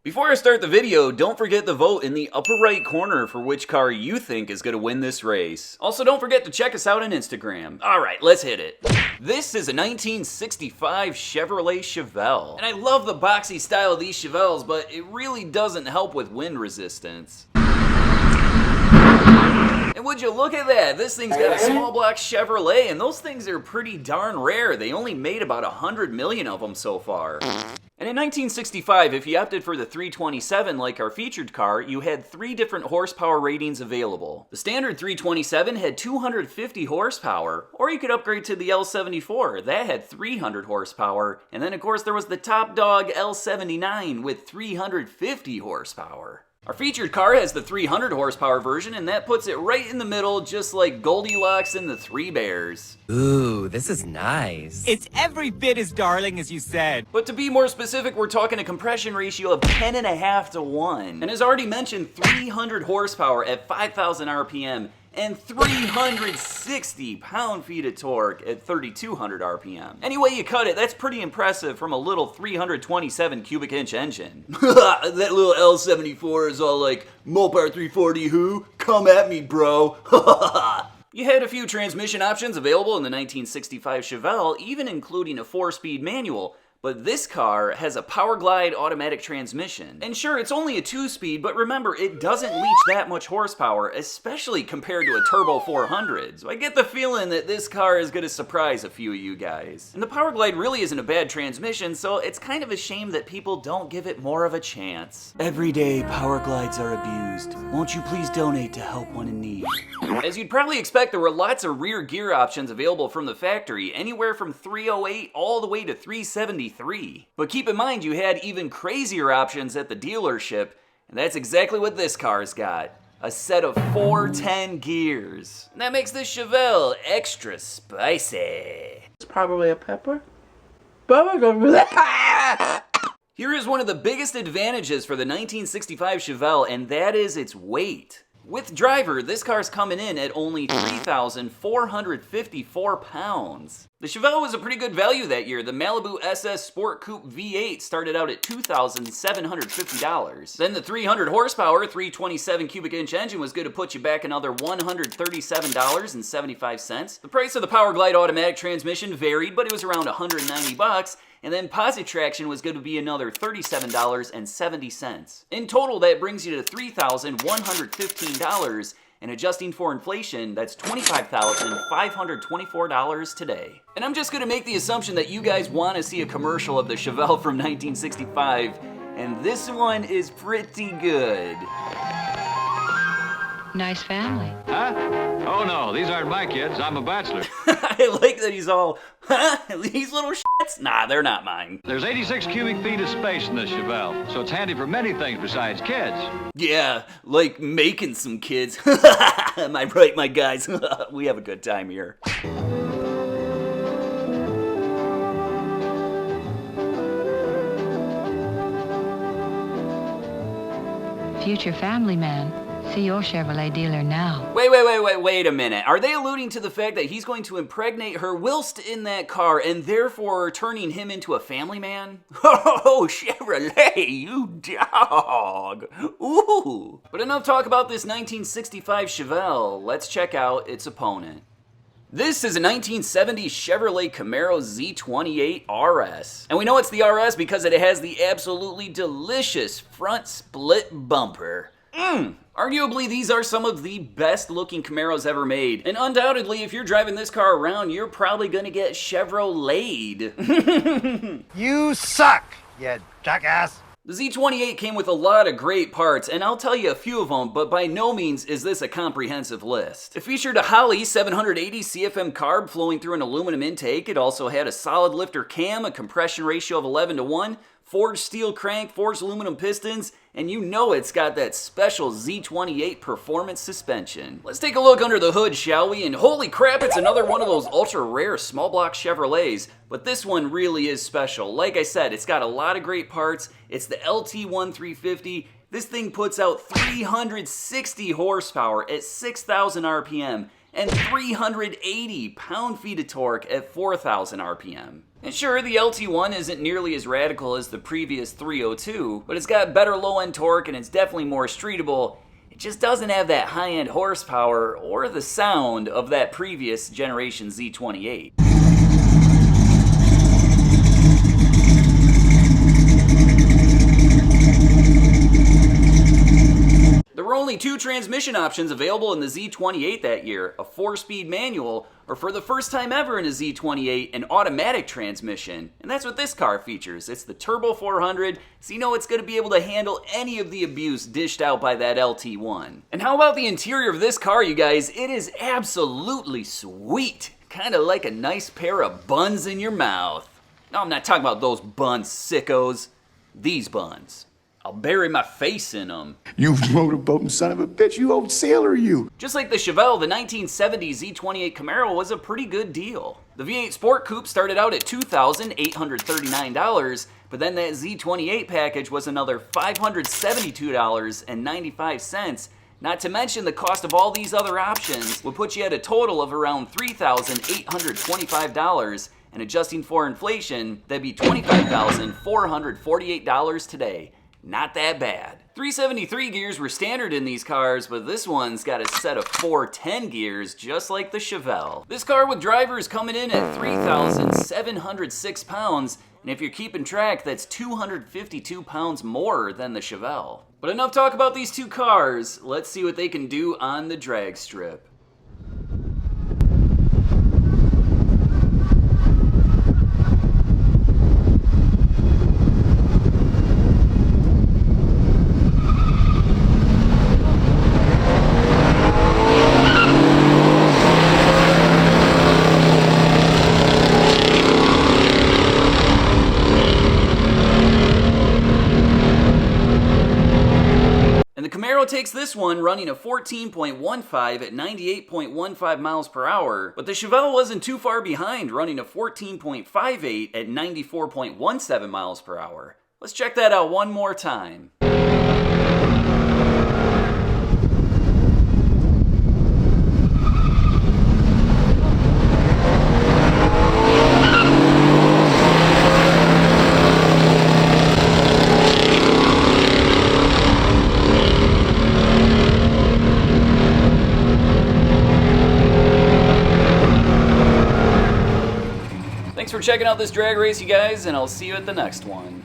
Before I start the video, don't forget to vote in the upper right corner for which car you think is going to win this race. Also, don't forget to check us out on Instagram. Alright, let's hit it. This is a 1965 Chevrolet Chevelle. And I love the boxy style of these Chevelles, but it really doesn't help with wind resistance. And would you look at that? This thing's got a small block Chevrolet, and those things are pretty darn rare. They only made about 100 million of them so far. And in 1965, if you opted for the 327 like our featured car, you had 3 different horsepower ratings available. The standard 327 had 250 horsepower, or you could upgrade to the L74. That had 300 horsepower. And then of course there was the top dog L79 with 350 horsepower. Our featured car has the 300 horsepower version, and that puts it right in the middle, just like Goldilocks and the Three Bears. Ooh, this is nice. It's every bit as darling as you said. But to be more specific, we're talking a compression ratio of 10.5 to 1. And as already mentioned, 300 horsepower at 5,000 RPM and 360 pound-feet of torque at 3,200 RPM. Any way you cut it, that's pretty impressive from a little 327 cubic inch engine. That little L74 is all like, Mopar 340 who? Come at me, bro. You had a few transmission options available in the 1965 Chevelle, even including a 4-speed manual. But this car has a Powerglide automatic transmission. And sure, it's only a 2-speed, but remember, it doesn't reach that much horsepower, especially compared to a Turbo 400. So I get the feeling that this car is gonna surprise a few of you guys. And the Powerglide really isn't a bad transmission, so it's kind of a shame that people don't give it more of a chance. Every day, Powerglides are abused. Won't you please donate to help one in need? As you'd probably expect, there were lots of rear gear options available from the factory, anywhere from 308 all the way to 373. But keep in mind, you had even crazier options at the dealership, and that's exactly what this car's got. A set of 410 gears. And that makes this Chevelle extra spicy. It's probably a pepper. Here is one of the biggest advantages for the 1965 Chevelle, and that is its weight. With driver, this car's coming in at only 3,454 pounds. The Chevelle was a pretty good value that year. The Malibu SS Sport Coupe V8 started out at $2,750. Then the 300 horsepower 327 cubic inch engine was good to put you back another $137.75. The price of the Powerglide automatic transmission varied, but it was around $190. And then POSI traction was going to be another $37.70. In total, that brings you to $3,115, and adjusting for inflation, that's $25,524 today. And I'm just going to make the assumption that you guys want to see a commercial of the Chevelle from 1965, and this one is pretty good. Nice family. Huh? Oh no, these aren't my kids. I'm a bachelor. I like that he's all, huh? These little shits? Nah, they're not mine. There's 86 cubic feet of space in this Chevelle, so it's handy for many things besides kids. Yeah, like making some kids. Am I right, my guys? We have a good time here. Future family man. See your Chevrolet dealer now. Wait a minute. Are they alluding to the fact that he's going to impregnate her whilst in that car and therefore turning him into a family man? Oh, Chevrolet, you dog. Ooh. But enough talk about this 1965 Chevelle. Let's check out its opponent. This is a 1970 Chevrolet Camaro Z28 RS. And we know it's the RS because it has the absolutely delicious front split bumper. Arguably, these are some of the best looking Camaros ever made. And undoubtedly, if you're driving this car around, you're probably gonna get Chevrolet. You suck, you jackass. The Z28 came with a lot of great parts, and I'll tell you a few of them, but by no means is this a comprehensive list. It featured a Holley 780 CFM carb flowing through an aluminum intake. It also had a solid lifter cam, a compression ratio of 11 to 1, forged steel crank, forged aluminum pistons, and you know it's got that special Z28 performance suspension. Let's take a look under the hood, shall we? And holy crap, it's another one of those ultra rare small block Chevrolets, but this one really is special. Like I said, it's got a lot of great parts. It's the LT1 350. This thing puts out 360 horsepower at 6,000 RPM and 380 pound-feet of torque at 4,000 RPM. And sure, the LT1 isn't nearly as radical as the previous 302, but it's got better low-end torque and it's definitely more streetable. It just doesn't have that high-end horsepower or the sound of that previous generation Z28. There were only 2 transmission options available in the Z28 that year, a 4-speed manual, or for the first time ever in a Z28, an automatic transmission. And that's what this car features. It's the Turbo 400, so you know it's going to be able to handle any of the abuse dished out by that LT1. And how about the interior of this car, you guys? It is absolutely sweet. Kind of like a nice pair of buns in your mouth. No, I'm not talking about those buns, sickos. These buns. I'll bury my face in them. You motorboating son of a bitch, you old sailor, you. Just like the Chevelle, the 1970 Z28 Camaro was a pretty good deal. The V8 Sport Coupe started out at $2,839, but then that Z28 package was another $572.95. Not to mention the cost of all these other options would put you at a total of around $3,825, and adjusting for inflation, that'd be $25,448 today. Not that bad. 373 gears were standard in these cars, but this one's got a set of 410 gears, just like the Chevelle. This car with drivers coming in at 3,706 pounds, and if you're keeping track, that's 252 pounds more than the Chevelle. But enough talk about these two cars, let's see what they can do on the drag strip. Takes this one running a 14.15 at 98.15 miles per hour, but the Chevelle wasn't too far behind, running a 14.58 at 94.17 miles per hour. Let's check that out one more time. Thanks for checking out this drag race, you guys, and I'll see you at the next one.